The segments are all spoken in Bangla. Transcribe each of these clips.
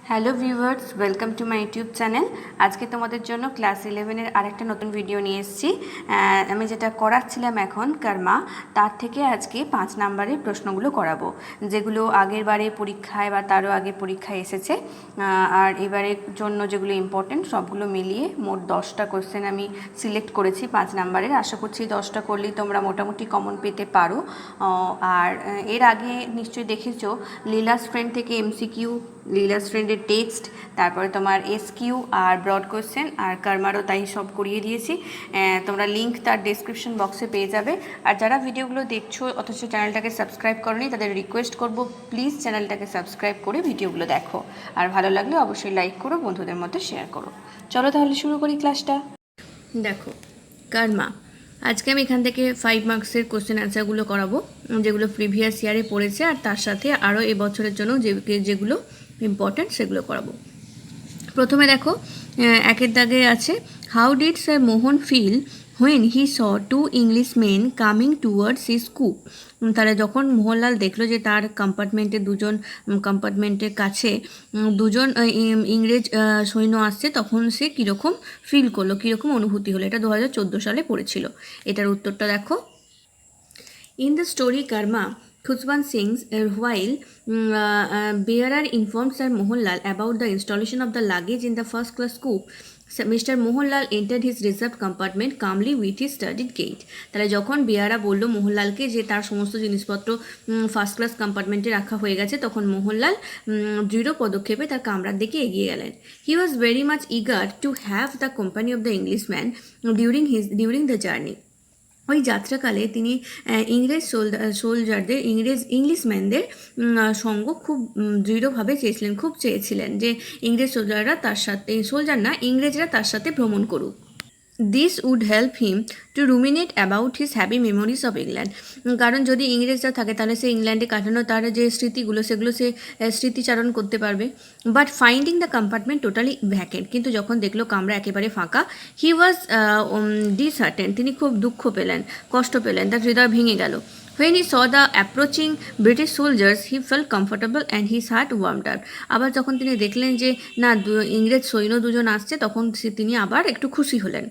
Hello viewers, welcome to my YouTube channel. আজকে তোমাদের জন্য ক্লাস 11-এর আরেকটা নতুন ভিডিও নিয়ে এসেছি। আমি যেটা করাচ্ছিলাম এখন কর্মা, তার থেকে আজকে 5 নাম্বারের প্রশ্নগুলো করাবো, যেগুলো আগের বারে পরীক্ষায় বা তারও আগে পরীক্ষায় এসেছে। আর এবারের জন্য যেগুলো ইম্পর্টেন্ট সবগুলো মিলিয়ে মোট 10টা কোশ্চেন আমি সিলেক্ট করেছি 5 নাম্বারের। আশা করছি 10টা করলেই তোমরা মোটামুটি কমন পেতে পারো। আর এর আগে নিশ্চয়ই দেখেছো লীলাস ফ্রেন্ড থেকে এমসিকিউ, লীলাস ফ্রেন্ডের টেক্সট, তারপরে তোমার এসকিউ আর ব্রড কোশ্চেন, আর কর্মারও তাই সব করিয়ে দিয়েছি। তোমরা লিঙ্ক তার ডেসক্রিপশন বক্সে পেয়ে যাবে। আর যারা ভিডিওগুলো দেখছো অথচ চ্যানেলটাকে সাবস্ক্রাইব করোনি, তাদের রিকোয়েস্ট করব প্লিজ চ্যানেলটাকে সাবস্ক্রাইব করে ভিডিওগুলো দেখো। আর ভালো লাগলে অবশ্যই লাইক করো, বন্ধুদের মধ্যে শেয়ার করো। চলো তাহলে শুরু করি ক্লাসটা। দেখো কর্মা, আজকে আমি এখান থেকে 5 মার্কসের কোশ্চেন অ্যান্সারগুলো করাবো, যেগুলো প্রিভিয়াস ইয়ারে পড়েছে, আর তার সাথে আরও এবছরের জন্য যেগুলো ইম্পর্ট্যান্ট সেগুলো করাবো। প্রথমে দেখো একের দাগে আছে, how did sir Mohan feel when he saw two English men coming towards his coupe. তাহলে যখন মোহনলাল দেখলো যে তার কম্পার্টমেন্টের কাছে দুজন ইংরেজ সৈন্য আসছে, তখন সে কীরকম ফিল করলো, কীরকম অনুভূতি হলো। এটা 2014 সালে পড়েছিল। এটার উত্তরটা দেখো। In the story Karma, Khuswant Singh's while bearer informed Sir Mohanlal about the installation of the luggage in the first class coupe, Mr. Mohanlal entered his reserved compartment calmly with his studied gait. তাহলে যখন বেয়ারা বললো মোহনলালকে যে তার সমস্ত জিনিসপত্র ফার্স্ট ক্লাস কম্পার্টমেন্টে রাখা হয়ে গেছে, তখন মোহনলাল দৃঢ় পদক্ষেপে তার কামরার দিকে এগিয়ে গেলেন। He was very much eager to have the company of the Englishman during the journey. ওই যাত্রাকালে তিনি ইংরেজ সোলজারদের ইংলিশম্যানদের সঙ্গ খুব দৃঢ়ভাবে চেয়েছিলেন, খুব চেয়েছিলেন যে ইংরেজ ইংরেজরা তার সাথে ভ্রমণ করুক। This would help him to ruminate about his happy memories of England. কারণ যদি ইংরেজরা থাকে তাহলে সে ইংল্যান্ডে কাটানো তার যে স্মৃতিগুলো সেগুলো সে স্মৃতিচারণ করতে পারবে। But finding the compartment totally vacant, কিন্তু যখন দেখলো কামরা একেবারে ফাঁকা, হি ওয়াজ ডিসহার্টেন, তিনি খুব দুঃখ পেলেন, কষ্ট পেলেন, তার হৃদয় ভেঙে গেল। When he saw the approaching British soldiers, he felt comfortable and his heart warmed up. আবার যখন তিনি দেখলেন যে না ইংরেজ সৈন্য দুজন আসছে, তখন তিনি আবার একটু খুশি হলেন।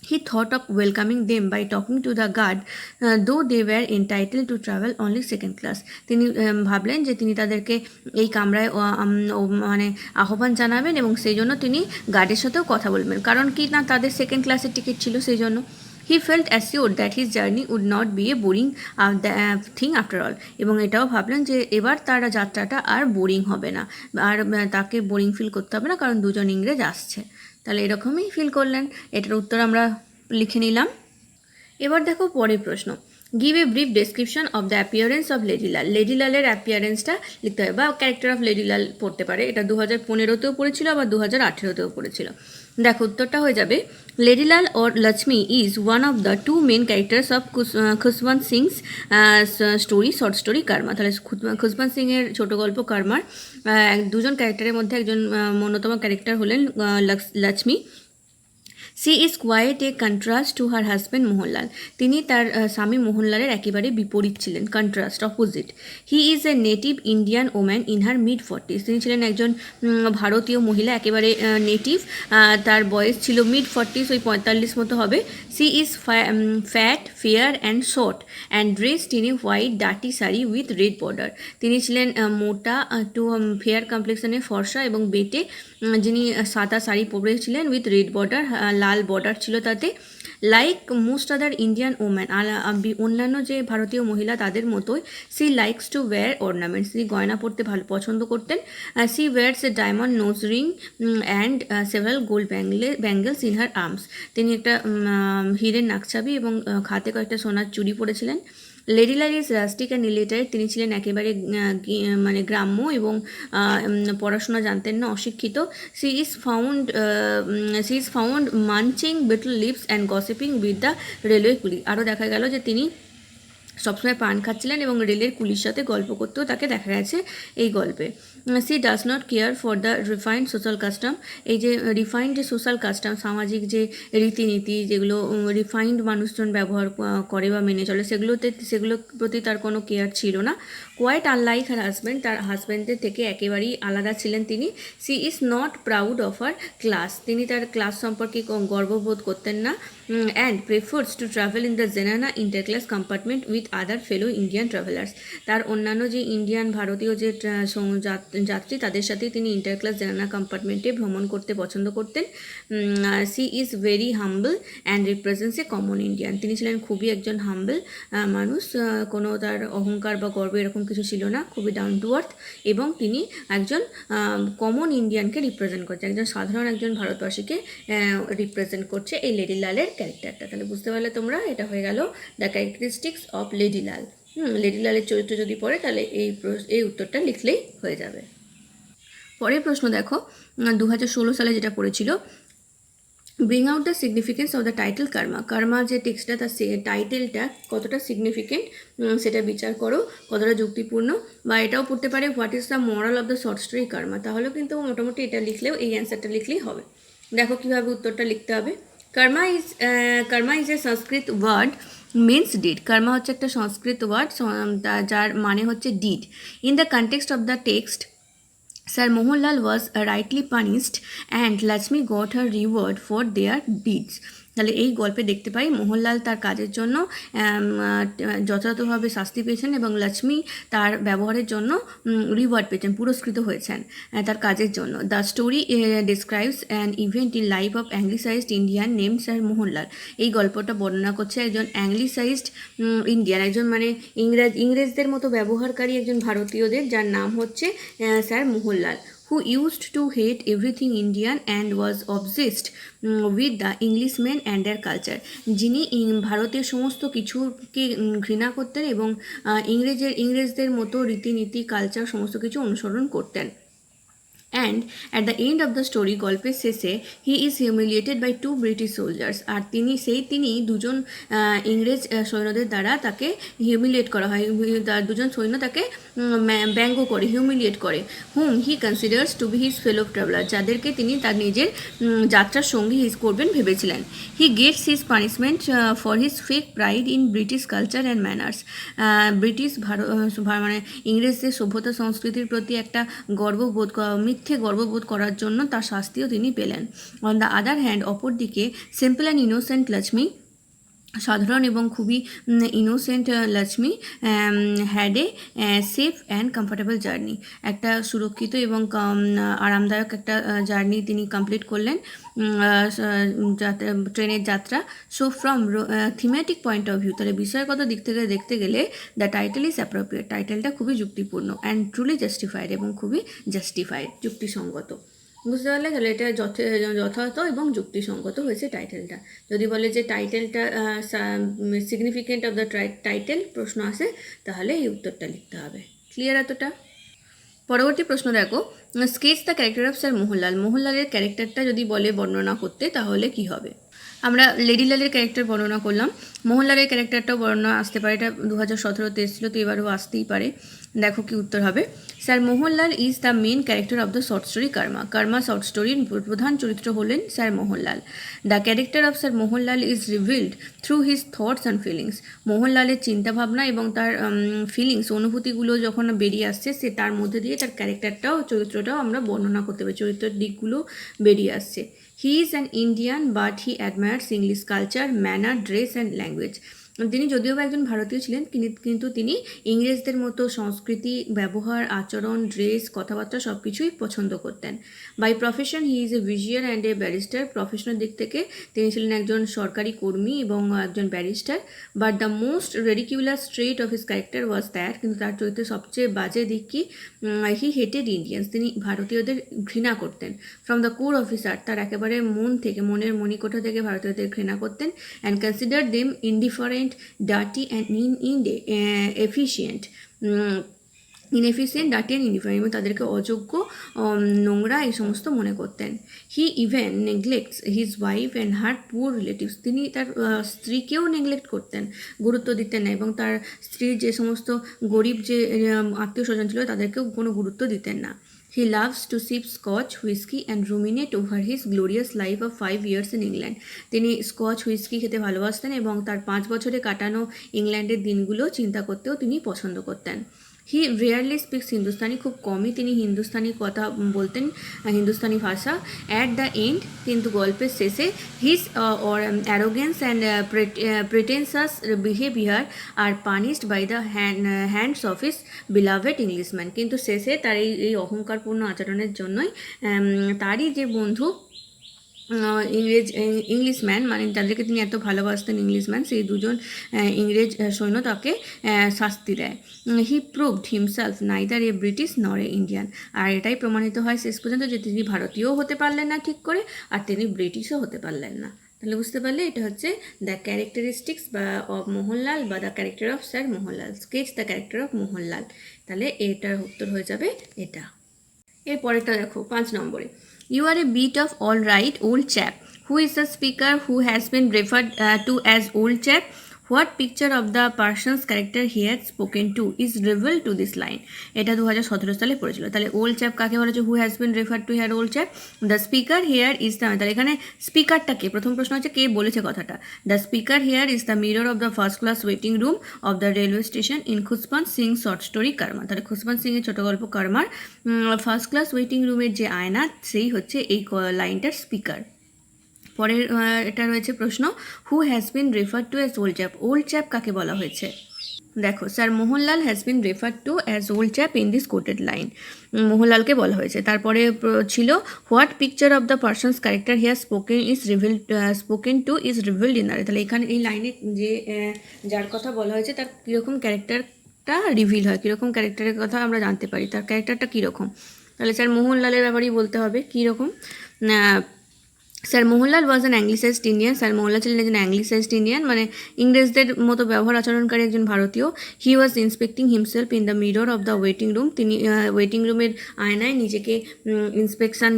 He thought of welcoming them by talking to the guard, though they were entitled to travel only second class. তিনি ভাবলেন যে তিনি তাদেরকে এই কামরায় মানে আহ্বান জানাবেন, এবং সেই জন্য তিনি গার্ডের সাথেও কথা বলবেন, কারণ কি না তাদের সেকেন্ড ক্লাসের টিকিট ছিল সেই জন্য। He felt assured that his journey would not be a boring thing after all. এবং এটাও ভাবলেন যে এবার তার যাত্রাটা আর বোরিং হবে না, আর তাকে বোরিং ফিল করতে হবে না, কারণ দুজন ইংরেজ আসছে। তাহলে এরকমই ফিল করলেন। এটার উত্তর আমরা লিখে নিলাম। এবার দেখো পরের প্রশ্ন, give a brief description of the appearance of লেডিলাল। লেডিলালের অ্যাপিয়ারেন্সটা লিখতে হবে, বা ক্যারেক্টার অফ লেডিলাল পড়তে পারে। এটা 2015তেও পড়েছিল, আবার 2018তেও পড়েছিল। দেখো উত্তরটা হয়ে যাবে, লেডিলাল or Lakshmi is one of the two main characters of Khushwant sings short story Karma. তাহলে খুশবন্ত সিংয়ের ছোট গল্প কর্মার দুজন ক্যারেক্টারের মধ্যে একজন অন্যতম ক্যারেক্টার হলেন Lakshmi. She is quite a contrast to her husband Mohanlal. তিনি তার স্বামী মোহনলালের একেবারে বিপরীত ছিলেন, contrast, opposite. He is a native Indian woman in her mid forties. তিনি ছিলেন একজন ভারতীয় মহিলা, একেবারে নেটিভ। তার বয়স ছিল মিড-40s, ওই 45 মতো হবে। She is fat, fair and short and dressed in a white dirty sari with red border. তিনি ছিলেন মোটা, একটু ফেয়ার কমপ্লেক্সনে, ফর্সা এবং বেটে, যিনি সাদা sari পরেছিলেন with red border, Lal border ছিল তাতে। Like most other Indian woman, অন্যান্য যে ভারতীয় মহিলা তাদের মতোই, she likes to wire ornaments, তিনি গয়না পরতে ভালো পছন্দ করতেন। C wires a diamond nose ring and several gold bangles in her arms. তিনি একটা হীরের নাকছাবি এবং হাতে কয়েকটা সোনার চুড়ি পরেছিলেন। লেডিলাল ইজ রাস্টিক অ্যান্ড ইলিটারেট, তিনি ছিলেন একেবারে মানে গ্রাম্য এবং পড়াশোনা জানতেন না, অশিক্ষিত। She is found munching betel leaves and gossiping with the railway coolie. আরও দেখা গেল যে তিনি সবসময় পান খাচ্ছিলেন এবং রেলের কুলির সাথে গল্প করতেও তাকে দেখা গেছে এই গল্পে। She does not care for the refined social custom. এই যে রিফাইন্ড যে সোশ্যাল কাস্টম, সামাজিক যে রীতিনীতি, যেগুলো রিফাইন্ড মানুষজন ব্যবহার করে বা মেনে চলে, সেগুলোর প্রতি তার কোনো কেয়ার ছিল না। কোয়াইট আনলাইক হার হাজব্যান্ড, তার হাজব্যান্ডের থেকে একেবারেই আলাদা ছিলেন তিনি। She is not proud of her class, তিনি তার ক্লাস সম্পর্কে গর্ববোধ করতেন না। And prefers to travel in the zenana inter class compartment with other fellow Indian travellers, তার অন্যান্য যে ইন্ডিয়ান ভারতীয় যে যাত্রী তাদের সাথে তিনি ইন্টার ক্লাস জেনানা কম্পার্টমেন্টে ভ্রমণ করতে পছন্দ করতেন। She is very humble and represents a common Indian, তিনি ছিলেন খুবই একজন হাম্বল মানুষ, কোনো তার অহংকার বা গর্ব এরকম কিছু ছিল না, খুবই ডাউন টু আর্থ, এবং তিনি একজন কমন ইন্ডিয়ানকে রিপ্রেজেন্ট করছে, একজন সাধারণ একজন ভারতবাসীকে রিপ্রেজেন্ট করছে এই লেডি লালের ক্যারেক্টারটা। তাহলে বুঝতে পারলে তোমরা, এটা হয়ে গেল the characteristics of lady Lal. Lady লালের চরিত্র যদি পড়ে তাহলে এই উত্তরটা লিখলেই হয়ে যাবে। পরের প্রশ্ন দেখো, 2016 সালে যেটা পড়েছিল, bring out the significance of the title Karma. Karma যে টেক্সটটা, তার টাইটেলটা কতটা সিগনিফিকেন্ট সেটা বিচার করো, কতটা যুক্তিপূর্ণ। বা এটাও পড়তে পারে, what is the moral of the short story Karma. তাহলেও কিন্তু মোটামুটি এটা লিখলেও, এই অ্যান্সারটা লিখলেই হবে। দেখো কীভাবে উত্তরটা লিখতে হবে। Karma is a Sanskrit word means deed. Karma হচ্ছে একটা সংস্কৃত ওয়ার্ড যার মানে হচ্ছে deed. In the context of the text, Sir Mohanlal was rightly punished and Lakshmi got her reward for their deeds. তাহলে এই গল্পে দেখতে পাই মোহনলাল তার কাজের জন্য যথাযথভাবে শাস্তি পেয়েছেন এবং লক্ষ্মী তার ব্যবহারের জন্য রিওয়ার্ড পেয়েছেন, পুরস্কৃত হয়েছেন তার কাজের জন্য। The story describes an event in life of anglicised Indian name Sir Mohanlal. এই গল্পটা বর্ণনা করছে একজন অ্যাংলিসাইজড ইন্ডিয়ান, একজন মানে ইংরেজদের মতো ব্যবহারকারী একজন ভারতীয়দের, যার নাম হচ্ছে sir Mohanlal, who used to hate everything Indian and was obsessed with the Englishmen and their culture. যিনি ভারতের সমস্ত কিছুকে ঘৃণা করতেন এবং ইংরেজদের মতো রীতিনীতি, কালচার সমস্ত কিছু অনুসরণ করতেন। And at the end of the story, গল্পের শেষে, he is humiliated by 2 British soldiers. আর তিনি দুজন ইংরেজ সৈন্যদের দ্বারা তাকে হিউমিলিয়েট করা হয়, দুজন সৈন্য তাকে ব্যঙ্গ করে, হিউমিলিয়েট করে। Hmm he considers to be his fellow traveller, যাদেরকে তিনি তার নিজের যাত্রার সঙ্গী করবেন ভেবেছিলেন। He gets his punishment for his fake pride in British culture and manners. মানে ইংরেজদের সভ্যতা সংস্কৃতির প্রতি একটা মিথ্যে গর্ববোধ করার জন্য তার শাস্তিও তিনি পেলেন। অন দ্য আদার হ্যান্ড, অপরদিকে, সিম্পল অ্যান্ড ইনোসেন্ট লক্ষ্মী, সাধারণ এবং খুবই innocent Lakshmi, had a safe and comfortable journey, একটা সুরক্ষিত এবং আরামদায়ক একটা জার্নি তিনি কমপ্লিট করলেন, ট্রেনের যাত্রা। So from thematic point of view, তাহলে বিষয়গত দিক থেকে দেখতে গেলে দ্য টাইটেল ইজ অ্যাপ্রোপ্রিয়েট, টাইটেলটা খুবই যুক্তিপূর্ণ, অ্যান্ড ট্রুলি জাস্টিফাইড, এবং খুবই জাস্টিফাইড, যুক্তিসঙ্গত। বুঝতে পারলে, তাহলে এটা যথাযথ এবং যুক্তিসঙ্গত হয়েছে টাইটেলটা। যদি বলে যে টাইটেলটা সিগনিফিকেন্ট অফ দ্য টাইটেল প্রশ্ন আসে, তাহলে এই উত্তরটা লিখতে হবে। ক্লিয়ার এতটা? পরবর্তী প্রশ্ন দেখো, sketch the character of Sir Mohanlal. মোহনলালের ক্যারেক্টারটা যদি বলে বর্ণনা করতে, তাহলে কি হবে? আমরা লেডি লালের ক্যারেক্টার বর্ণনা করলাম, মোহনলালের ক্যারেক্টারটাও বর্ণনা আসতে পারে, এটা 2017-তে এসেছিলো, তো এবারও আসতেই পারে। দেখো কি উত্তর হবে। Sir Mohanlal is the main character of the short story Karma. Karma short স্টোরির প্রধান চরিত্র হলেন Sir Mohanlal. The character of Sir Mohanlal is revealed through his thoughts and feelings. মোহনলালের চিন্তাভাবনা এবং তার ফিলিংস, অনুভূতিগুলো যখন বেরিয়ে আসছে, সে তার মধ্যে দিয়ে তার চরিত্রটাও আমরা বর্ণনা করতে পারি, চরিত্রের দিকগুলো বেরিয়ে আসছে। He is an Indian but he admires English culture, manner, dress and language. তিনি যদিও বা একজন ভারতীয় ছিলেন, কিন্তু তিনি ইংরেজদের মতো সংস্কৃতি, ব্যবহার, আচরণ, ড্রেস, কথাবার্তা সব কিছুই পছন্দ করতেন। By profession he is a vizier and a barrister. Professional দিক থেকে তিনি ছিলেন একজন সরকারি কর্মী এবং একজন barrister. But the most ridiculous trait of his character was that, কিন্তু তার চরিত্রের সবচেয়ে বাজে দিক কি? হি হেটেড ইন্ডিয়ান্স, তিনি ভারতীয়দের ঘৃণা করতেন। From the core of his heart, তার একেবারে মনের মণিকোঠা থেকে ভারতীয়দের ঘৃণা করতেন। And consider them indifferent, dirty and inefficient, dirty and indifferent, এবং তাদেরকে অযোগ্য, নোংরা, এই সমস্ত মনে করতেন। হি even neglects his wife and her poor relatives, তিনি তার স্ত্রীকেও নেগলেক্ট করতেন, গুরুত্ব দিতেন না, এবং তার স্ত্রীর যে সমস্ত গরিব যে আত্মীয় স্বজন ছিল তাদেরকেও কোনো গুরুত্ব দিতেন না। He loves to sip Scotch whiskey and ruminate over his glorious life of 5 years in England. তিনি স্কচ হুইস্কি খেতে ভালোবাসতেন এবং তার 5 বছরে কাটানো ইংল্যান্ডের দিনগুলো চিন্তা করতেও তিনি পছন্দ করতেন। হি রেয়ারলি স্পিক্স হিন্দুস্তানি, খুব কমই তিনি হিন্দুস্তানি কথা বলতেন, হিন্দুস্তানি ভাষা। অ্যাট দ্য এন্ড, কিন্তু গল্পের শেষে, his or arrogance and pretentious behaviour are punished by the hands of his beloved Englishman, কিন্তু শেষে তার এই অহংকারপূর্ণ আচরণের জন্যই তারই যে বন্ধু ইংলিশম্যান, মানে যাদেরকে তিনি এত ভালোবাসতেন ইংলিশম্যান, সেই দুজন ইংরেজ সৈন্য তাকে শাস্তি দেয়। হি প্রুভড হিমসেলফ নাইদার এ ব্রিটিশ নর এ ইন্ডিয়ান, আর এটাই প্রমাণিত হয় শেষ পর্যন্ত যে তিনি ভারতীয়ও হতে পারলেন না ঠিক করে, আর তিনি ব্রিটিশও হতে পারলেন না। তাহলে বুঝতে পারলে এটা হচ্ছে দ্য ক্যারেক্টারিস্টিক্স বা অফ মোহনলাল বা the character of Sir Mohanlal, sketch the character of Mohanlal. তাহলে এটার উত্তর হয়ে যাবে এটা। এরপরেরটা দেখো 5 নম্বরে, you are a bit of all right old chap, who is the speaker who has been referred to as old chap, what picture of the persons character he had spoken to is reveal to this line. এটা 2017 সালে পড়েছিল। তাহলে ওল্ড চ্যাপ কাকে বলা হচ্ছে, হু has been referred two here old chap, the speaker here is the, তাহলে এখানে স্পিকারটা কে, প্রথম প্রশ্ন হচ্ছে কে বলেছে কথাটা। The speaker here is the mirror of the first class waiting room of the railway station in Khushwant Singh short story Karma. তাহলে খুসবন্ত সিং এর ছোট গল্প কর্মার ফার্স্ট ক্লাস ওয়েটিং রুমের যে আয়না, সেই হচ্ছে এই লাইনটার স্পিকার। পরের এটা রয়েছে প্রশ্ন, who has been referred to as old chap, old chap কাকে বলা হয়েছে। দেখো, sir Mohanlal has been referred to as old chap in this quoted line, মোহনলালকে বলা হয়েছে। তারপরে ছিল what picture of the persons character here spoken to is revealed in the, তাহলে এখানে এই লাইনে যে যার কথা বলা হয়েছে তার কীরকম ক্যারেক্টারটা রিভিল হয়, কীরকম ক্যারেক্টারের কথা আমরা জানতে পারি, তার ক্যারেক্টারটা কীরকম। তাহলে স্যার মোহনলালের ব্যাপারেই বলতে হবে কীরকম। Sir Mohanlal was an anglicised Indian, Sir Mohanlal ছিলেন একজন অ্যাংলিসাইজড ইন্ডিয়ান, মানে ইংরেজদের মতো ব্যবহার আচরণকারী একজন ভারতীয়। He was inspecting himself in the mirror of the waiting room, তিনি ওয়েটিং রুমের আয়নায় নিজেকে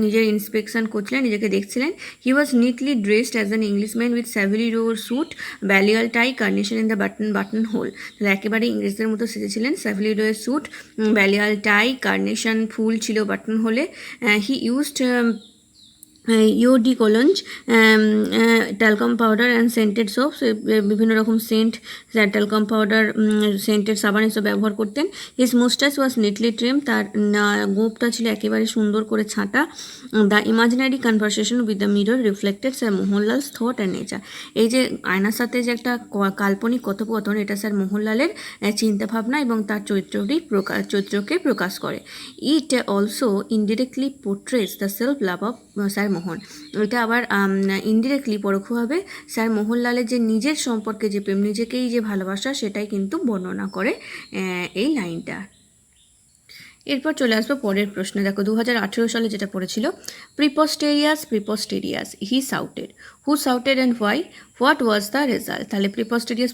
নিজের ইন্সপেকশন করছিলেন, নিজেকে দেখছিলেন। He was neatly dressed as an Englishman with Savile Row suit, Balliol tie, carnation in the button hole, তাহলে একেবারে ইংরেজদের মতো সেজেছিলেন, Savile Row suit, Balliol tie, carnation ফুল ছিল বাটন হোলে। He used eau de cologne, talcum powder and scented soaps, বিভিন্ন রকম সেন্ট, ট্যালকাম পাউডার, সেন্টেড সাবান এসব ব্যবহার করতেন। His moustache was neatly trim, তার গোঁপটা ছিল একেবারে সুন্দর করে ছাঁটা। The imaginary conversation with the mirror reflected Sir Mohanlal's thought and nature, এই যে আয়নার সাথে যে একটা কাল্পনিক কথোপকথন, এটা স্যার মোহনলালের চিন্তাভাবনা এবং তার চরিত্রকে প্রকাশ করে। It also indirectly portrays the self love of Sir Mohan, এটা আবার ইনডিরেক্টলি পরোক্ষভাবে স্যার মোহনলালের যে নিজের সম্পর্কে যে প্রেম, নিজেকেই যে ভালোবাসা, সেটাই কিন্তু বর্ণনা করে এই লাইনটা। এরপর চলে আসবো পরের প্রশ্নে। দেখো 2018 সালে যেটা পড়েছিল, preposterous he shouted, who shouted and why, what was the result. তাহলে প্রিপস্টেরিয়াস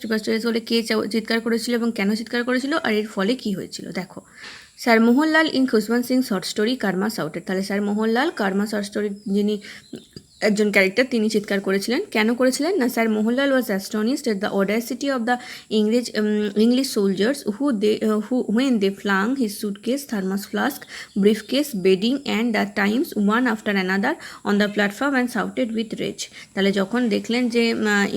বলে কে চিৎকার করেছিল এবং কেন চিৎকার করেছিল, আর এর ফলে কী হয়েছিল। দেখো, sir Mohanlal in Khushwant Singh short story Karma shouted, তাহলে Sir Mohanlal Karma short story যিনি একজন ক্যারেক্টার, তিনি চিৎকার করেছিলেন। কেন করেছিলেন না, Sir Mohanlal was astonished at the audacity of the English soldiers when they flung his suitcase, thermos flask, briefcase, bedding and the times one after another on the platform and shouted with rage। তাহলে যখন দেখলেন যে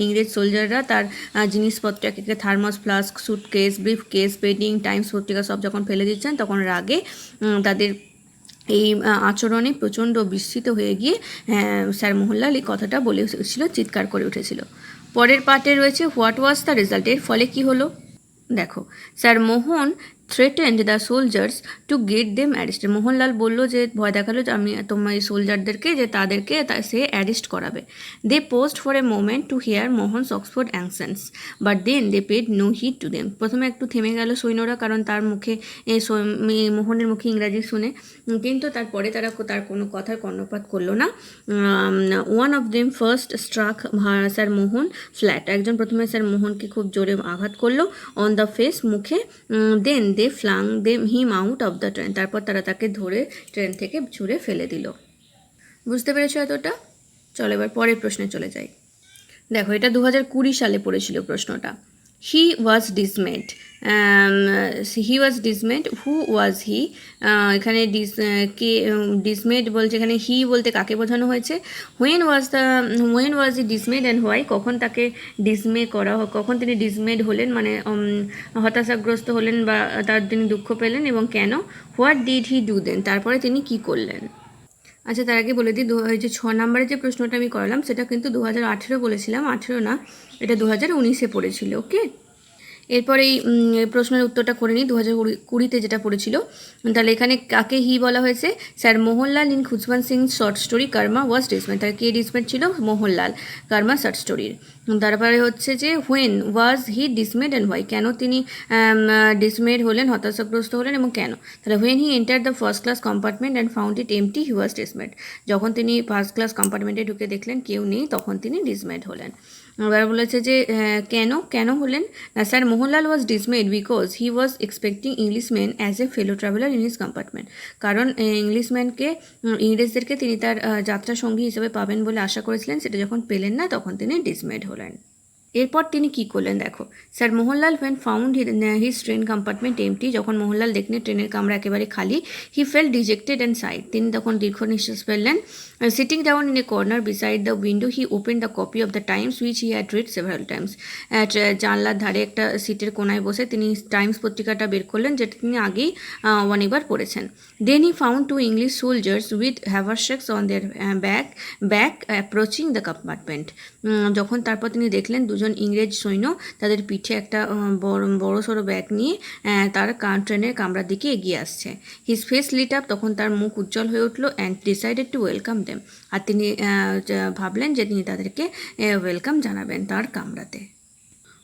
ইংরেজ সোলজাররা তার জিনিসপত্র এক একটা thermos flask, suitcase, briefcase, bedding, Times পত্রিকা সব যখন ফেলে দিচ্ছেন, তখন রাগে তাদের এই আচরণে প্রচণ্ড বিস্মিত হয়ে গিয়ে স্যার মোহনলাল এই কথাটা বলে উঠেছিল, চিৎকার করে উঠেছিল। পরের পার্টে রয়েছে হোয়াট ওয়াজ দ্য রেজাল্ট, এর ফলে কী হলো। দেখো, sir Mohan threatened the soldiers to get them arrested, Mohanlal বলল যে ভয় দেখালো যে আমি তোমার এই সোলজারদেরকে, যে তাদেরকে সে অ্যারেস্ট করাবে। They paused for a moment to hear Mohan's Oxford accents but then they paid no heed to them, প্রথমে একটু থেমে গেল সৈন্যরা, কারণ তার মুখে মোহনের মুখে ইংরাজি শুনে, কিন্তু তারপরে তারা তার কোনো কথার কর্ণপাত করলো না। One of them first struck sir Mohan flat, একজন প্রথমে স্যার মোহনকে খুব জোরে আঘাত করলো অন দ্য ফেস, মুখে। Then they flung him out of the train, তারপর তারা তাকে ধরে ট্রেন থেকে ছুঁড়ে ফেলে দিল। বুঝতে পেরেছো এতটা? চলো এবার পরের প্রশ্নে চলে যাই। দেখো, এটা 2020 সালে পড়েছিল প্রশ্নটা। হি ওয়াজ ডিসমেড, হি ওয়াজ ডিসমেড, হু ওয়াজ হি, এখানে কে ডিসমেড বলছে, এখানে হি বলতে কাকে বোঝানো হয়েছে, when was he dismayed and why, কখন তাকে ডিসমে করা, কখন তিনি ডিসমেড হলেন মানে হতাশাগ্রস্ত হলেন বা তার তিনি দুঃখ পেলেন, এবং কেন, what did he do then, তারপরে তিনি কি করলেন। আচ্ছা, তার আগে বলে দিই, এই যে 6 নম্বরের যে প্রশ্নটা আমি করালাম সেটা কিন্তু 2018 বলেছিলাম, 18 না, এটা 2019-এ পড়েছিল। ওকে, এরপর এই প্রশ্নের উত্তরটা করে নিই। 2020-তে যেটা পড়েছিল, তাহলে এখানে কাকে হি বলা হয়েছে, Sir Mohanlal in Khushwant Singh short story Karma was dismayed, তাহলে কে ডিসমেড ছিল, মোহনলাল, কর্মা শর্ট স্টোরির। তারপরে হচ্ছে যে when was he dismayed and why, কেন তিনি ডিসমেড হলেন, হতাশাগ্রস্ত হলেন এবং কেন, তাহলে when he enter the first class compartment and found it empty he was dismayed, যখন তিনি ফার্স্ট ক্লাস কম্পার্টমেন্টে ঢুকে দেখলেন কেউ নেই তখন তিনি ডিসমেড হলেন। এবার বলেছে যে কেন হলেন, Sir Mohanlal was dismayed because he was expecting Englishman as a fellow traveller in his compartment, কারণ ইংলিশম্যানকে, ইংরেজদেরকে তিনি তার যাত্রা সঙ্গী হিসেবে পাবেন বলে আশা করেছিলেন, সেটা যখন পেলেন না তখন তিনি ডিসমেড হলেন। এরপর তিনি কী করলেন দেখো, sir Mohanlal when found his train compartment empty, যখন মোহনলাল দেখলেন ট্রেনের কামরা একেবারে খালি, he fell dejected and sighed, তিনি তখন দীর্ঘ নিঃশ্বাস ফেললেন। Sitting down in a corner beside the window he open the copy of the Times which he had read several times, জানলার ধারে একটা সিটের কোনায় বসে তিনি টাইমস পত্রিকাটা বের করলেন, যেটা তিনি আগেই অনেকবার পড়েছেন। Then he found two English soldiers with haversacks on their back approaching the compartment, যখন তারপর তিনি দেখলেন দুজন ইংরেজ সৈন্য তাদের পিঠে একটা বড় সড়ো ব্যাগ নিয়ে তার ট্রেনের কামরার দিকে এগিয়ে আসছে। হিজ ফেস লিট আপ, তখন তার মুখ উজ্জ্বল হয়ে উঠলো, and decided to welcome them, আর তিনি ভাবলেন যে তিনি তাদেরকে ওয়েলকাম জানাবেন তার কামরাতে।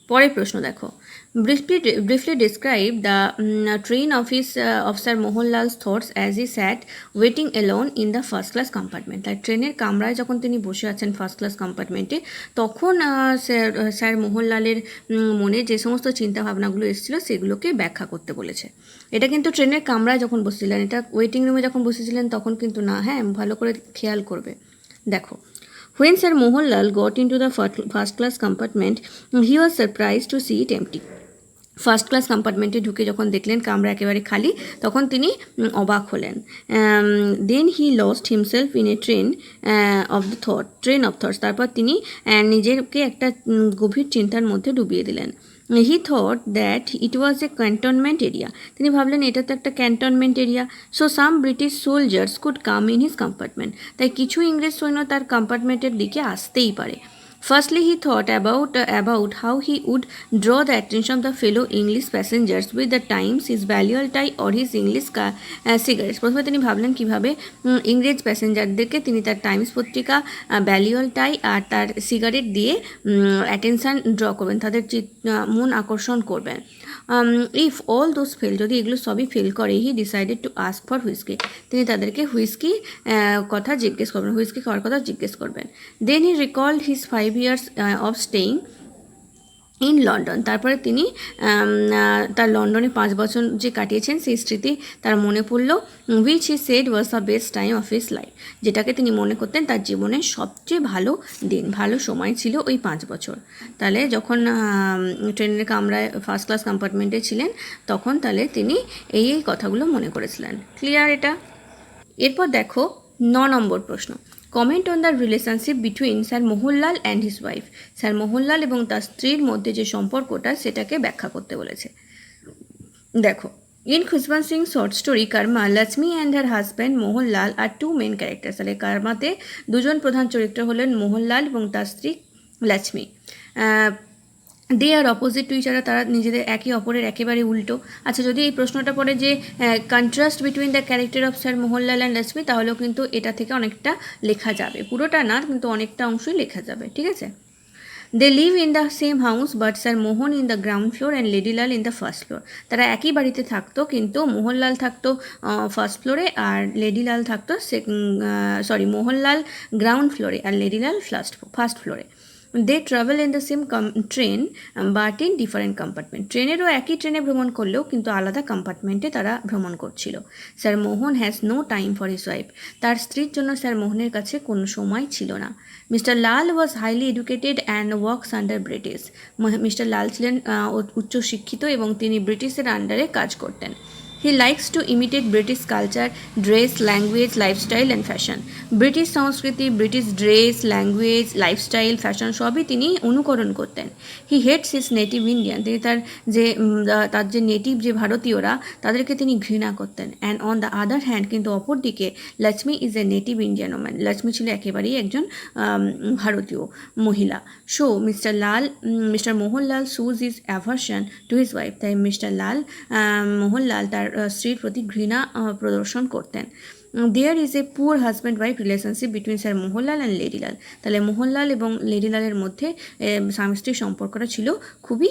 পরের প্রশ্ন দেখো, briefly describe the train of Sir Mohanlal's thoughts as he sat waiting alone in the first class compartment, তাই ট্রেনের কামরায় যখন তিনি বসে আছেন ফার্স্ট ক্লাস কম্পার্টমেন্টে, তখন স্যার মোহনলালের মনে যে সমস্ত চিন্তা ভাবনাগুলো এসেছিলো সেগুলোকে ব্যাখ্যা করতে বলেছে। এটা কিন্তু ট্রেনের কামরায় যখন বসেছিলেন, এটা ওয়েটিং রুমে যখন বসেছিলেন তখন কিন্তু না, হ্যাঁ ভালো করে খেয়াল করবে। দেখো, when Sir Mohanlal got into the first class compartment, he was surprised to see it empty. First class কম্পার্টমেন্টে ঢুকে যখন দেখলেন কামরা একেবারে খালি, তখন তিনি অবাক হলেন। Then he lost himself in a train of thoughts, তারপর তিনি নিজেকে একটা গভীর চিন্তার মধ্যে ডুবিয়ে দিলেন। He thought that it was a cantonment area, তিনি ভাবলেন এটা তো একটা cantonment area, so some British soldiers could come in his compartment, তাই কিছু ইংরেজ সৈন্য তার কম্পার্টমেন্টের দিকে আসতেই পারে। Firstly, he thought about how he would draw the attention of the fellow English passengers with the Times, his valuable tie or his English cigarettes. প্রথমে তিনি ভাবলেন কীভাবে ইংরেজ প্যাসেঞ্জারদেরকে তিনি তার টাইমস পত্রিকা, ভ্যালুয়াল টাই আর তার সিগারেট দিয়ে অ্যাটেনশান ড্র করবেন, তাদের মন আকর্ষণ করবেন। ইফ অল দোজ ফেল, যদি এগুলো সবই ফেল করে, he decided to ask for whisky, তিনি তাদেরকে হুইস্কি কথা জিজ্ঞেস করবেন, হুইস্কি খাওয়ার কথা জিজ্ঞেস করবেন। Then he recalled his 5 years of staying in London, তারপরে তিনি তার লন্ডনে 5 বছর যে কাটিয়েছেন সেই স্মৃতি তার মনে পড়লো, which he said was the best time of his life, যেটাকে তিনি মনে করতেন তার জীবনের সবচেয়ে ভালো দিন, ভালো সময় ছিল ওই 5 বছর। তাহলে যখন ট্রেনের কামরায় ফার্স্ট ক্লাস কম্পার্টমেন্টে ছিলেন তখন তাহলে তিনি এই কথাগুলো মনে করেছিলেন। ক্লিয়ার এটা? এরপর দেখো 9 নম্বর প্রশ্ন, comment on the relationship between sir Mohanlal and his wife, sir Mohanlal এবং তার স্ত্রীর মধ্যে যে সম্পর্কটা সেটাকে ব্যাখ্যা করতে বলেছে। দেখো, in Khushwant Singh short story Karma, Lakshmi and her husband Mohanlal are 2 main characters, তাহলে কর্মাতে দুজন প্রধান চরিত্র হলেন মোহনলাল এবং তার স্ত্রী লক্ষ্মী। দে আর অপোজিট টু ইচ আদার, তারা নিজেদের একে অপরের একেবারে উল্টো। আচ্ছা, যদি এই প্রশ্নটা পড়ে যে contrast between the character of Sir Mohanlal and Lakshmi, তাহলেও কিন্তু এটা থেকে অনেকটা লেখা যাবে, পুরোটা না কিন্তু অনেকটা অংশই লেখা যাবে, ঠিক আছে। They live in the same house but sir Mohan in the ground floor and লেডিলাল in the first floor, তারা একই বাড়িতে থাকতো কিন্তু মোহনলাল থাকতো ফার্স্ট ফ্লোরে আর লেডিলাল থাকতো মোহনলাল গ্রাউন্ড ফ্লোরে আর লেডিলাল ফার্স্ট ফ্লোরে। দে travel in the same train but in different compartment. ট্রেনেরও একই ট্রেনে ভ্রমণ করলেও কিন্তু আলাদা কম্পার্টমেন্টে তারা ভ্রমণ করছিল। Sir Mohan has no time for his wife. তার স্ত্রীর জন্য স্যার মোহনের কাছে কোনো সময় ছিল না। Mr Lal was highly educated and works under British. Mr Lal ছিলেন উচ্চশিক্ষিত এবং তিনি ব্রিটিশের আন্ডারে কাজ করতেন। He likes to imitate British culture, dress, language, lifestyle and fashion. British সংস্কৃতি, British dress, language, lifestyle, fashion সবই তিনি অনুকরণ করতেন। He hates his native Indian. তিনি তার যে নেটিভ যে ভারতীয়রা তাদেরকে তিনি ঘৃণা করতেন। And on the other hand, কিন্তু অপরদিকে Lakshmi is a native Indian woman. Lakshmi ছিল একেবারেই একজন ভারতীয় মহিলা। So mister Mohanlal shoes is aversion to his wife. তাই মোহনলাল তার স্ত্রীর প্রতি ঘৃণা প্রদর্শন করতেন। There is a poor husband wife relationship between sir Mohanlal and লেডিলাল। তাহলে মোহনলাল এবং লেডিলালের মধ্যে স্বামী স্ত্রীর সম্পর্কটা ছিল খুবই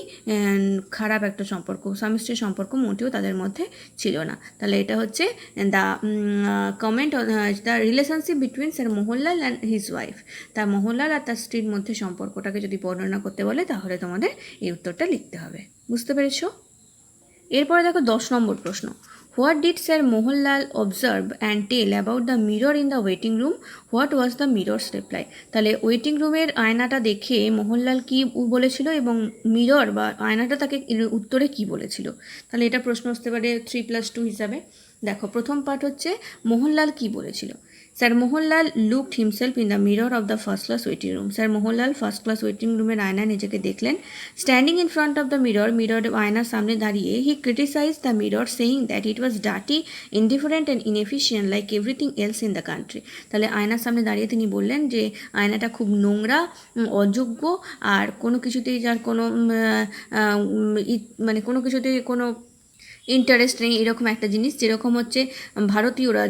খারাপ একটা সম্পর্ক। স্বামী স্ত্রীর সম্পর্ক মোটেও তাদের মধ্যে ছিল না। তাহলে এটা হচ্ছে the comment the relationship between sir Mohanlal and his wife. তা মোহনলাল আর তার স্ত্রীর মধ্যে সম্পর্কটাকে যদি বর্ণনা করতে বলে তাহলে তোমাদের এই উত্তরটা লিখতে হবে। বুঝতে পেরেছো? এরপরে দেখো 10 নম্বর প্রশ্ন। What did sir Mohanlal observe and tell about the mirror in the waiting room? What was the mirror's reply? তাহলে ওয়েটিং রুমের আয়নাটা দেখে মোহনলাল কী বলেছিল এবং মিরর বা আয়নাটা তাকে উত্তরে কী বলেছিল? তাহলে এটা প্রশ্ন আসতে পারে 3+2 হিসাবে। দেখো, প্রথম পার্ট হচ্ছে মোহনলাল কী বলেছিল। Sir Mohanlal looked himself in the mirror of the first class waiting room. Sir Mohanlal first class waiting রুমের আয়নায় নিজেকে দেখলেন। Standing in front of the mirror আয়নার সামনে দাঁড়িয়ে he criticise the mirror saying that it was dirty, indifferent and inefficient like everything else in the country. তাহলে আয়নার সামনে দাঁড়িয়ে তিনি বললেন যে আয়নাটা খুব নোংরা, অযোগ্য, আর কোনো কিছুতেই যার কোনো মানে কোনো কিছুতেই কোনো ইন্টারেস্ট নেই, এরকম একটা জিনিস। যেরকম হচ্ছে ভারতীয়রা,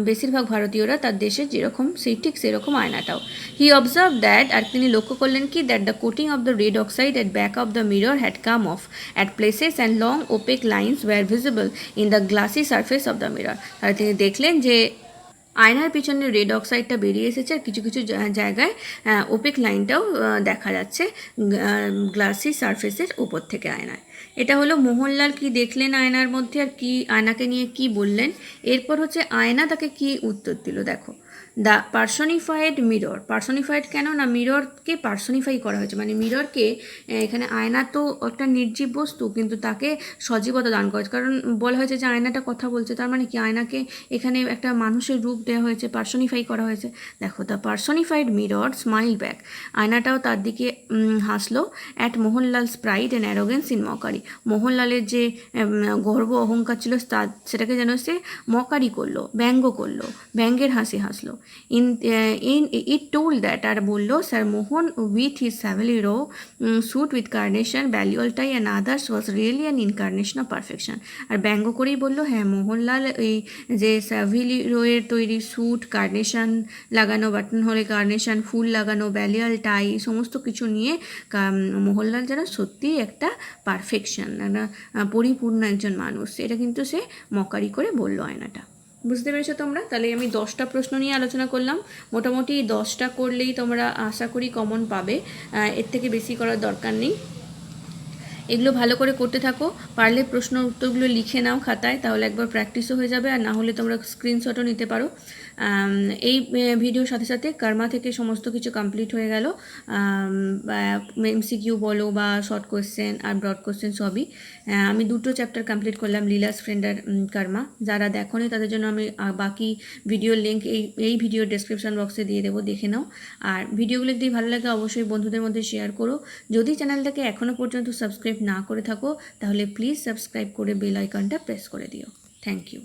বেশিরভাগ ভারতীয়রা তার দেশে যেরকম ঠিক সেরকম আয়নাটাও। হি অবজার্ভ দ্যাট, আর তিনি লক্ষ্য করলেন কি, that the coating of the red oxide at back of the mirror had come off at places and long opaque lines were visible in the glassy surface of the mirror. আর তিনি দেখলেন যে আয়নার পিছনে রেড অক্সাইডটা বেরিয়ে এসেছে আর কিছু কিছু জায়গায় ওপেক লাইনটাও দেখা যাচ্ছে গ্লাসি সারফেসের উপর থেকে আয়নায়। এটা হলো মোহনলাল কি দেখলেন আয়নার মধ্যে আর কি আয়নাকে নিয়ে কি বললেন। এরপর হচ্ছে আয়না তাকে কি উত্তর দিল। দেখো, দ্য পার্সনিফাইড মিরর। পার্সনিফাইড কেন না, মিররকে পার্সনিফাই করা হয়েছে, মানে মিররকে এখানে আয়না তো একটা নির্জীব বস্তু কিন্তু তাকে সজীবতা দান করা হয়েছে। কারণ বলা হয়েছে যে আয়নাটা কথা বলছে, তার মানে কি আয়নাকে এখানে একটা মানুষের রূপ দেওয়া হয়েছে, পার্সনিফাই করা হয়েছে। দেখো, the personified mirror smile back. আয়নাটাও তার দিকে হাসলো। At Mohanlal's pride and arrogance in mockery. মোহনলালের যে গর্ব অহংকার ছিল সেটাকে যেন সে মকারি করলো, ব্যঙ্গ করলো, ব্যঙ্গের হাসি হাসলো। ইট টোল্ড দ্যাট, আর বললো sir Mohan with his Savile Row suit with carnation, Balliol tie and others was really an incarnation of perfection. আর ব্যঙ্গ করেই বললো হ্যাঁ, মোহনলাল এই যে স্যাভেলি রোয়ের তৈরি স্যুট, কার্নেশন লাগানো, বাটন হলে কার্নেশন, ফুল লাগানো, ভ্যালুয়াল টাই, সমস্ত কিছু নিয়ে মোহনলাল যেন সত্যিই একটা পারফেকশন, একটা পরিপূর্ণ একজন মানুষ, এটা কিন্তু সে মকারি করে বললো আয়নাটা। বুঝতে পেরেছো তোমরা? তাহলে আমি 10টা প্রশ্ন নিয়ে আলোচনা করলাম। মোটামুটি 10টা করলেই তোমরা আশা করি কমন পাবে, এর থেকে বেশি করার দরকার নেই। এগুলো ভালো করে করতে থাকো, পারলে প্রশ্ন উত্তরগুলো লিখে নাও খাতায়, তাহলে একবার প্র্যাকটিসও হয়ে যাবে, আর না হলে তোমরা স্ক্রিনশটও নিতে পারো। এই ভিডিওর সাথে সাথে কর্মা থেকে সমস্ত কিছু কমপ্লিট হয়ে গেল, এমসিকিউ বলো বা শর্ট কোয়েশ্চেন আর ব্রড কোয়েশ্চেন সবই। আমি 2টো চ্যাপ্টার কমপ্লিট করলাম, লীলাস ফ্রেন্ড আর কর্মা। যারা দেখোনি তাদের জন্য আমি বাকি ভিডিওর লিঙ্ক এই ভিডিওর ডেসক্রিপশন বক্সে দিয়ে দেবো, দেখে নাও। আর ভিডিওগুলো যদি ভালো লাগে অবশ্যই বন্ধুদের মধ্যে শেয়ার করো। যদি চ্যানেলটাকে এখনও পর্যন্ত সাবস্ক্রাইব না করে থাকো তাহলে প্লিজ সাবস্ক্রাইব করে বেল আইকনটা প্রেস করে দিও। Thank you.